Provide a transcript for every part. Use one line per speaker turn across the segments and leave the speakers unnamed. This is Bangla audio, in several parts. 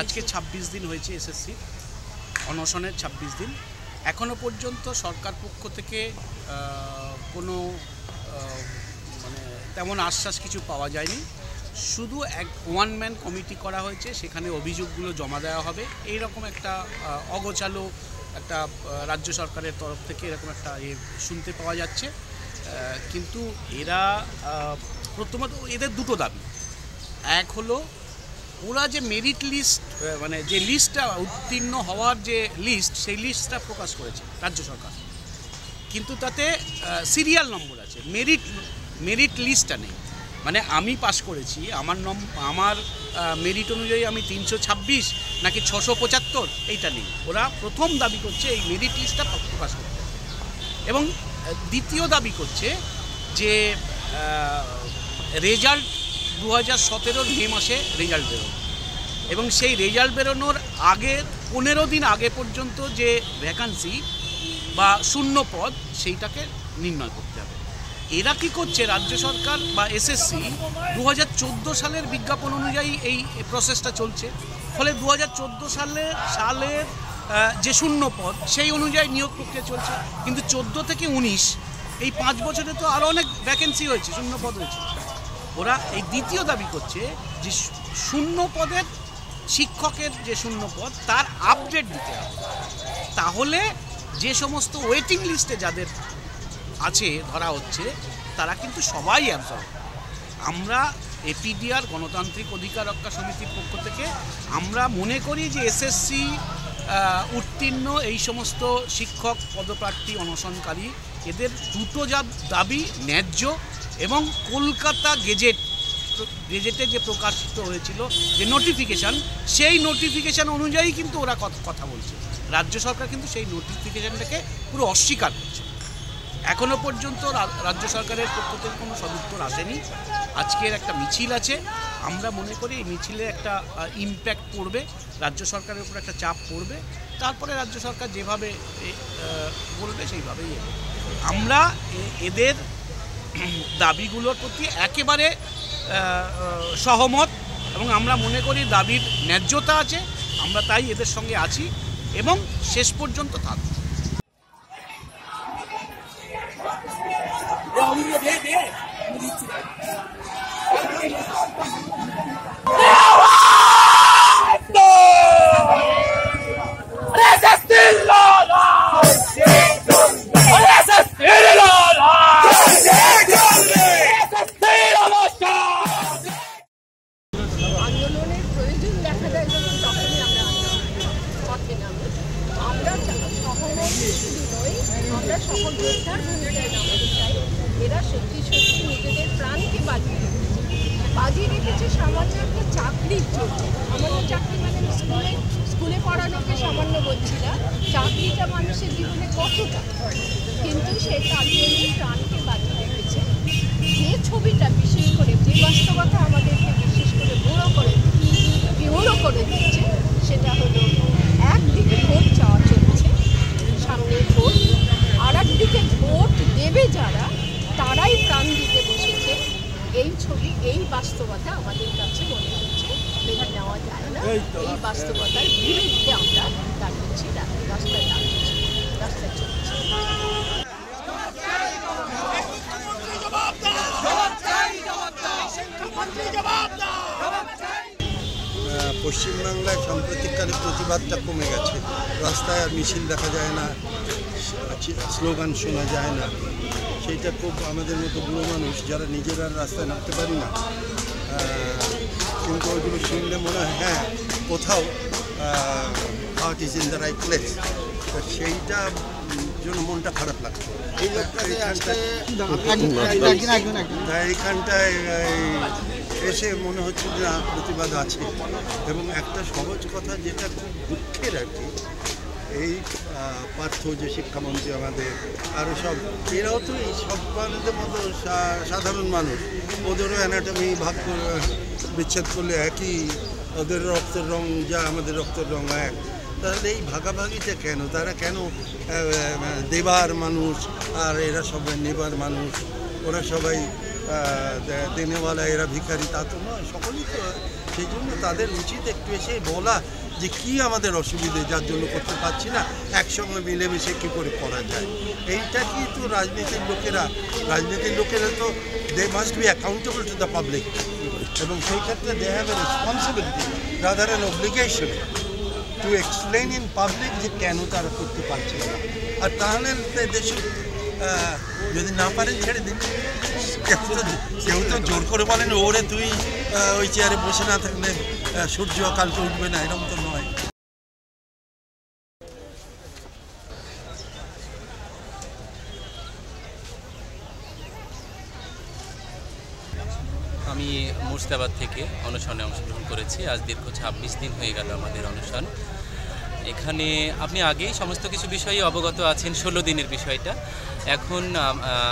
আজকে 26 দিন হয়েছে এসএসসি অনশনের 26 দিন। এখনো পর্যন্ত সরকার পক্ষ থেকে কোনো মানে তেমন আশ্বাস কিছু পাওয়া যায়নি। শুধু এক ওয়ান ম্যান কমিটি করা হয়েছে, সেখানে অভিযোগগুলো জমা দেওয়া হবে। এই রকম একটা অগোছালো একটা রাজ্য সরকারের তরফ থেকে এরকম একটা শুনতে পাওয়া যাচ্ছে। কিন্তু এরা প্রথমত এদের দুটো দাবি। এক হলো ওরা যে মেরিট লিস্ট মানে যে লিস্টটা উত্তীর্ণ হওয়ার যে লিস্ট, সেই লিস্টটা প্রকাশ করেছে রাজ্য সরকার, কিন্তু তাতে সিরিয়াল নম্বর আছে, মেরিট লিস্টটা নেই। মানে আমি পাস করেছি, আমার মেরিট অনুযায়ী আমি 326 নাকি 675 এইটা নেই। ওরা প্রথম দাবি করছে এই মেরিট লিস্টটা প্রকাশ করতে, এবং দ্বিতীয় দাবি করছে যে রেজাল্ট 2017 মে মাসে রেজাল্ট বেরোবে, এবং সেই রেজাল্ট বেরোনোর আগে 15 দিন আগে পর্যন্ত যে ভ্যাকান্সি বা শূন্য পদ সেইটাকে নির্ণয় করতে হবে। এরা কি করছে, রাজ্য সরকার বা এসএসসি 2014 সালের বিজ্ঞাপন অনুযায়ী এই প্রসেসটা চলছে। ফলে 2014 সালের যে শূন্য পদ সেই অনুযায়ী নিয়োগ প্রক্রিয়া চলছে, কিন্তু 14 থেকে 19 এই 5 বছরে তো আরও অনেক ভ্যাকেন্সি হয়েছে, শূন্য পদ হয়েছে। ওরা এই দ্বিতীয় দাবি করছে যে শূন্য পদের শিক্ষকের যে শূন্য পদ তার আপডেট দিতে হবে, তাহলে যে সমস্ত ওয়েটিং লিস্টে যাদের আছে ধরা হচ্ছে তারা কিন্তু সবাই অ্যাবজর্ব। আমরা এপিডিআর গণতান্ত্রিক অধিকার রক্ষা সমিতির পক্ষ থেকে আমরা মনে করি যে এসএসসি উত্তীর্ণ এই সমস্ত শিক্ষক পদপ্রার্থী অনশনকারী এদের দুটো দাবি ন্যায্য, এবং কলকাতা গেজেটে যে প্রকাশিত হয়েছিল যে নোটিফিকেশান, সেই নোটিফিকেশান অনুযায়ী কিন্তু ওরা কথা বলছে। রাজ্য সরকার কিন্তু সেই নোটিফিকেশানটাকে পুরো অস্বীকার করছে। এখনও পর্যন্ত রাজ্য সরকারের পক্ষ থেকে কোনো সদুত্তর আসেনি। আজকের একটা মিছিল আছে, আমরা মনে করি এই মিছিলে একটা ইম্প্যাক্ট পড়বে, রাজ্য সরকারের উপর একটা চাপ পড়বে, তারপরে রাজ্য সরকার যেভাবে বলবে সেইভাবেই এগোবে। আমরা এদের দাবিগুলোর প্রতি একেবারে সহমত, এবং আমরা মনে করি দাবির ন্যায্যতা আছে, আমরা তাই এদের সঙ্গে আছি এবং শেষ পর্যন্ত থাকব।
আন্দোলনের প্রয়োজন দেখা যায় যখন তখনই আমরা পথে নামি। আমরা সহমর্মী শুধু নই, আমরা সকল যোদ্ধার ভূমিকায় নামতে চাই। এরা সত্যি সত্যি নিজেদের প্রাণকে বাজি রেখেছে সামান্য একটা চাকরির জন্য। সামান্য চাকরি মানে স্কুলে পড়ানোকে সামান্য বলছি না, চাকরিটা মানুষের জীবনে কতটা, কিন্তু সে তার জন্য প্রাণকে বাজি রেখেছে। যে ছবিটা বিশেষ করে, যে বাস্তবতা আমাদেরকে বিশেষ করে বিমূঢ় করে দিচ্ছে, সেটা হলো একদিকে ভোট চাওয়া চলছে, সামনে ভোট, আর একদিকে ভোট দেবে যারা তারাই প্রাণ দিতে বসেছে। এই ছবি, এই বাস্তবতা আমাদের কাছে মনে হচ্ছে মেনে নেওয়া যায় না। এই বাস্তবতার বিরুদ্ধে আমরা দাঁড়িয়েছি, রাস্তায় দাঁড়িয়েছি, রাস্তায় চলছি।
পশ্চিমবাংলায় সাম্প্রতিককালে প্রতিবাদটা কমে গেছে, রাস্তায় আর মিছিল দেখা যায় না, স্লোগান শোনা যায় না। সেইটা খুব আমাদের মতো বুড়ো মানুষ যারা নিজেরা রাস্তায় নামতে পারি না, কিন্তু ওইগুলো শুনলে মনে হয় হ্যাঁ কোথাও heart is in the right place. তো সেইটা জন্য মনটা খারাপ লাগছে। এইখানটায় এসে মনে হচ্ছে যে প্রতিবাদ আছে, এবং একটা সহজ কথা যেটা খুব দুঃখের আর কি, এই পার্থ যে শিক্ষামন্ত্রী আমাদের, আরও সব এরাও তো এই সব মানুষদের মতো সাধারণ মানুষ, ওদেরও অ্যানাটমি ভাগ করে বিচ্ছেদ করলে একই, ওদের রক্তের রং যা আমাদের রক্তের রং এক, তাহলে এই ভাগাভাগিটা কেন? তারা কেন দেবার মানুষ আর এরা সবাই নেবার মানুষ, ওরা সবাই দেনেওয়ালা এরা ভিখারি তা তো নয়, সকলেই তো। সেই জন্য তাদের উচিত একটু এসে বলা যে কী আমাদের অসুবিধে যার জন্য করতে পারছি না, একসঙ্গে মিলেমিশে কী করে করা যায়। এইটা কি তো রাজনীতির লোকেরা তো they must be accountable to the public, এবং সেই ক্ষেত্রে they have a responsibility rather an obligation to explain in public যে কেন তারা করতে পারছে না। আর তাহলে দেশে যদি না পারেন ছেড়ে দিন। কেউ তো জোর করে বলেন ওরে তুই ওই চেয়ারে বসে না থাকলে সূর্য কালকে উঠবে না, এরকম তো নয়।
আমি মুর্শিদাবাদ থেকে অনশনে অংশগ্রহণ করেছি। আজ দীর্ঘ 26 দিন হয়ে গেল আমাদের অনশন। এখানে আপনি আগেই সমস্ত কিছু বিষয়ে অবগত আছেন, 16 দিনের বিষয়টা। এখন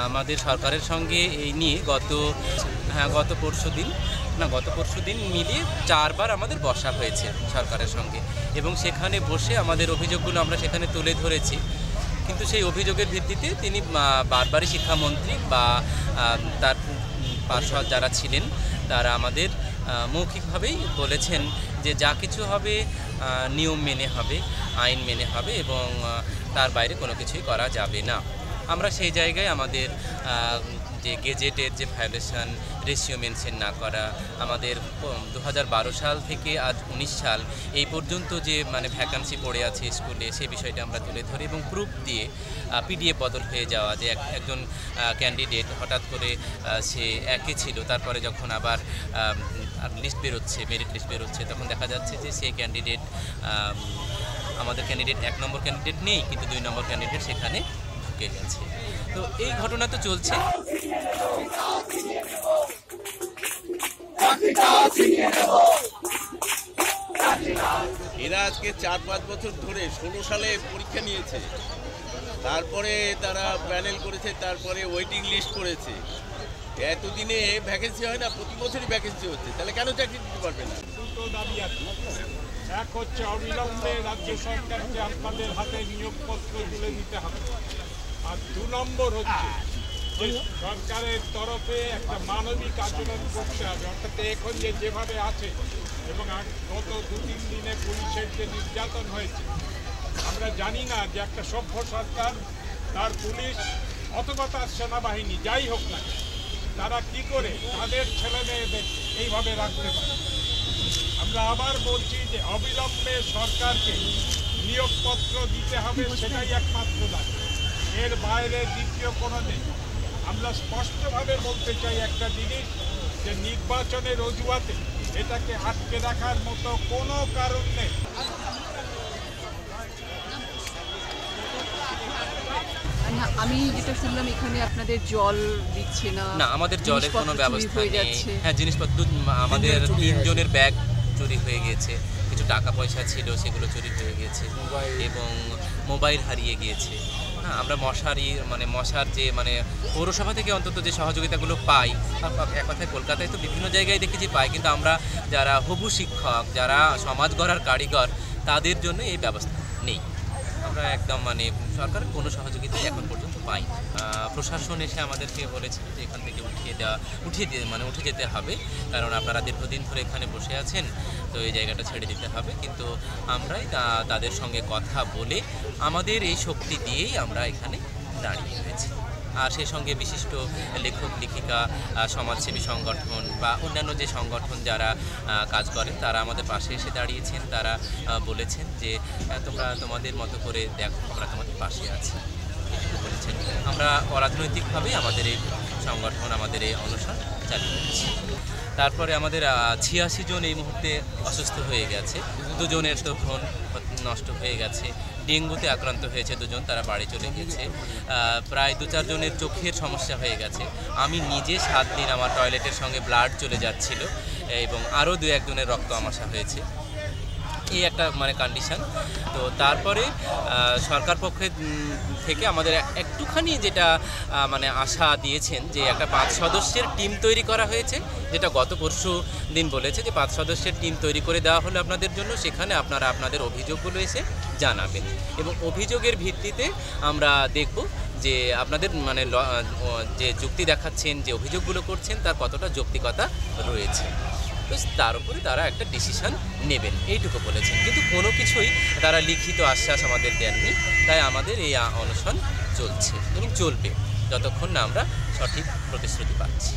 আমাদের সরকারের সঙ্গে এই নিয়ে গত পরশু দিন মিলিয়ে 4 বার আমাদের বসা হয়েছে সরকারের সঙ্গে, এবং সেখানে বসে আমাদের অভিযোগগুলো আমরা সেখানে তুলে ধরেছি। কিন্তু সেই অভিযোগের ভিত্তিতে তিনি বারবারই শিক্ষামন্ত্রী বা তার পার্ষদ যারা ছিলেন তারা আমাদের মৌখিকভাবেই বলেছেন যে যা কিছু হবে নিয়ম মেনে হবে, আইন মেনে হবে, এবং তার বাইরে কোনো কিছুই করা যাবে না। আমরা সেই জায়গায় আমাদের যে গেজেটের যে ভায়োলেশন, রেশিও মেনশন না করা, আমাদের 2012 সাল থেকে আজ 19 সাল এই পর্যন্ত যে ভ্যাকান্সি পড়ে আছে স্কুলে, সেই বিষয়টা আমরা তুলে ধরি এবং প্রুফ দিয়ে পিডিএফ বদল হয়ে যাওয়া, যে একজন ক্যান্ডিডেট হঠাৎ করে সে একে ছিল, তারপরে যখন আবার লিস্ট বেরোচ্ছে, মেরিট লিস্ট বেরোচ্ছে, তখন দেখা যাচ্ছে যে সেই ক্যান্ডিডেট আমাদের ক্যান্ডিডেট 1 নম্বর ক্যান্ডিডেট নেই, কিন্তু 2 নম্বর ক্যান্ডিডেট সেখানে ঢুকে গেছে। তো এই ঘটনা তো চলছে।
এরা আজকে 4-5 বছর ধরে 16 সালে পরীক্ষা নিয়েছে, তারপরে তারা প্যানেল করেছে, তারপরে ওয়েটিং লিস্ট করেছে। এতদিনে ভ্যাকেন্সি হয় না, প্রতি বছরই ভ্যাকেন্সি হচ্ছে, তাহলে কেন চাকরি দিতে পারবে না?
দুটো দাবি আছে। এক হচ্ছে অবিলম্বে রাজ্য সরকারকে আপনাদের হাতে নিয়োগপত্র তুলে দিতে হবে, আর 2 নম্বর হচ্ছে যে সরকারের তরফে একটা মানবিক আচরণ করতে হবে। অর্থাৎ এখন যেভাবে আছে এবং গত 2-3 দিনে পুলিশের যে নির্যাতন হয়েছে, আমরা জানি না যে একটা সভ্য সরকার, তার পুলিশ অথবা তার সেনাবাহিনী যাই হোক না, তারা কি করে তাদের ছেলে মেয়েদের এইভাবে রাখতে পারে। আমরা আবার বলছি যে অবিলম্বে সরকারকে নিয়োগপত্র দিতে হবে, সেটাই একমাত্র দাবি, এর বাইরে দ্বিতীয় কোনো নেই। আমরা স্পষ্টভাবে বলতে চাই একটা জিনিস, যে নির্বাচনের অজুহাতে এটাকে আটকে রাখার মতো কোনো কারণ নেই।
আমি যেটা শুনলাম এখানে আপনাদের জল দিচ্ছে না।
না, আমাদের জলের কোনো ব্যবস্থা নেই। হ্যাঁ, জিনিসপত্র আমাদের 3 জনের ব্যাগ চুরি হয়ে গিয়েছে, কিছু টাকা পয়সা ছিল সেগুলো চুরি হয়ে গিয়েছে, এবং মোবাইল হারিয়ে গিয়েছে। হ্যাঁ, আমরা মশার যে পৌরসভা থেকে অন্তত যে সহযোগিতাগুলো পাই, এক কথায় কলকাতায় তো বিভিন্ন জায়গায় দেখেছি পাই, কিন্তু আমরা যারা হবু শিক্ষক, যারা সমাজ গড়ার কারিগর, তাদের জন্য এই ব্যবস্থা নেই। আমরা একদম সরকারের কোনো সহযোগিতা এখন পর্যন্ত পাই। প্রশাসন এসে আমাদেরকে বলেছে যে এখান থেকে উঠে যেতে হবে, কারণ আপনারা দীর্ঘদিন ধরে এখানে বসে আছেন, তো এই জায়গাটা ছেড়ে দিতে হবে। কিন্তু আমরাই তাদের সঙ্গে কথা বলে আমাদের এই শক্তি দিয়েই আমরা এখানে দাঁড়িয়ে রয়েছি। আর সেই সঙ্গে বিশিষ্ট লেখক লেখিকা, সমাজসেবী সংগঠন বা অন্যান্য যে সংগঠন যারা কাজ করেন, তারা আমাদের পাশে এসে দাঁড়িয়েছেন। তারা বলেছেন যে তোমরা তোমাদের মতো করে দেখো, আমরা তোমাদের পাশে আছি বলেছেন। আমরা অরাজনৈতিকভাবেই আমাদের এই সংগঠন, আমাদের এই অনশন চালিয়ে যাচ্ছি। তারপরে আমাদের 86 জন এই মুহূর্তে অসুস্থ হয়ে গেছে, 2 জনের তো ভ্রণ নষ্ট হয়ে গেছে, ডেঙ্গুতে আক্রান্ত হয়েছে 2 জন, তারা বাড়ি চলে গেছে। প্রায় 2-4 জনের চোখের সমস্যা হয়ে গেছে। আমি নিজে 7 দিন আমার টয়লেটের সঙ্গে ব্লাড চলে যাচ্ছিল, এবং আরও 2-1 জনের রক্ত আমাশা হয়েছে। এই একটা কন্ডিশন। তো তারপরে সরকার পক্ষে থেকে আমাদের একটুখানি যেটা আশা দিয়েছেন, যে একটা 5 সদস্যের টিম তৈরি করা হয়েছে, যেটা গত পরশু দিন বলেছে যে 5 সদস্যের টিম তৈরি করে দেওয়া হলো আপনাদের জন্য। সেখানে আপনারা আপনাদের অভিযোগগুলো এসে জানাবেন, এবং অভিযোগের ভিত্তিতে আমরা দেখব যে আপনাদের মানে যে যুক্তি দেখাচ্ছেন, যে অভিযোগগুলো করছেন তার কতটা যৌক্তিকতা রয়েছে, তো তার উপরে তারা একটা ডিসিশন নেবেন এইটুকু বলেছেন। কিন্তু কোনো কিছুই তারা লিখিত আশ্বাস আমাদের দেননি। তাই আমাদের এই অনশন চলছে এবং চলবে যতক্ষণ না আমরা সঠিক প্রতিশ্রুতি পাচ্ছি।